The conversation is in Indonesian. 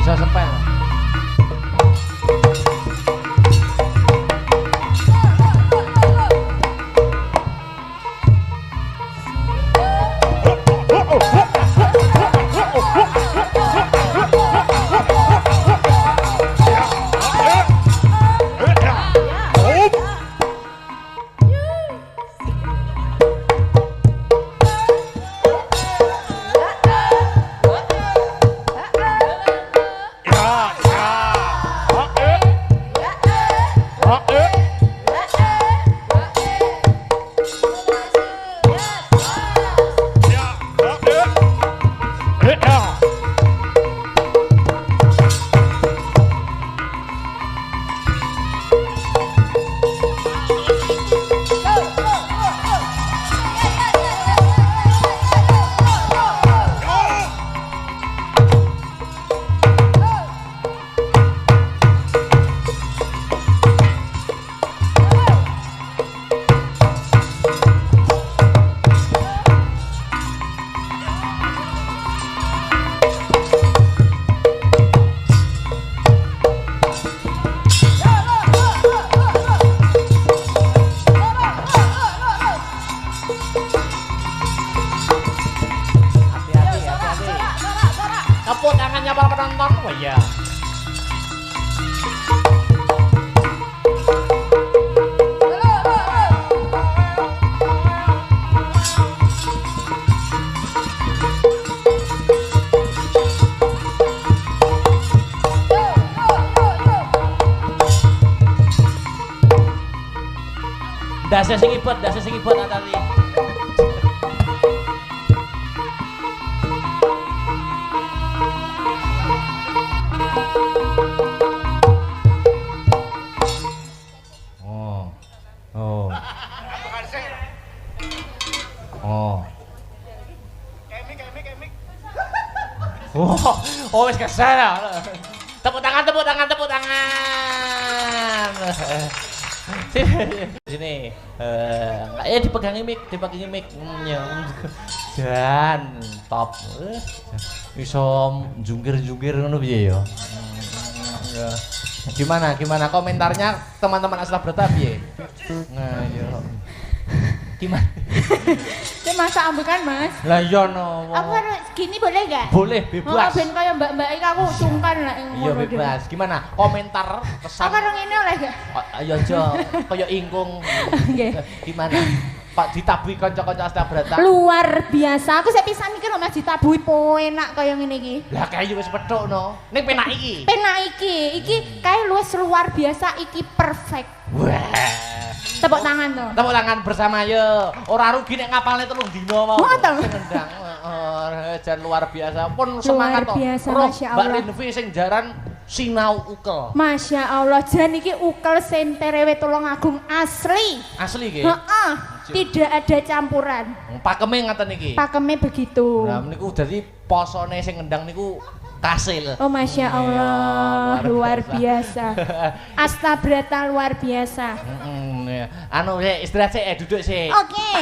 bisa sepel. Tepuk tangannya para penonton. Oh iya. Dase sing ibet atali. Oh, wis kesel. Tepuk tangan. Sini. Dipegangi mic. Dan top. Iso jungkir-jungkir ngono piye ya? Gimana komentarnya teman-teman Aslabrata piye? Nah, yo. Gimana? Saya masak ambekan, Mas. Lah iya no. Aku harus gini boleh enggak? Boleh, bebas. Ben kaya mbak-mbak iki aku sungkan lah Iya bebas. Gimana? Komentar kesan. Aku karo ngene oleh enggak? Ayo aja kaya ingkung. Nggih. Gimana? Pak ditabuhi kanca-kanca Aslabrata. Luar biasa. Aku sik pisan mikir Mas ditabuhi enak kaya ngene iki. Lah kae wis pethuk no. Ning penak iki. Penak iki kae luwes luar biasa, iki perfect. Wah. Tepuk tangan to. Tepuk tangan bersama yo. Ora rugi nek ngapalne 3 dina mau. Ngoten. Ngendang. Jan luar biasa. Pun semangat to. Biasa, Masya Allah. Mbak Linvi sing jaran sinau ukel. Masya Allah, jan iki ukel Senterewe Tulungagung asli. Asli nggih. Heeh. Tidak ada campuran. Pakeme ngaten iki. Pakemnya begitu. Nah, niku dadi posone sing ngendang niku kasil. Oh Masya Allah, luar biasa. Aslabrata luar biasa. Anu istirahat sih, duduk sih. Oke.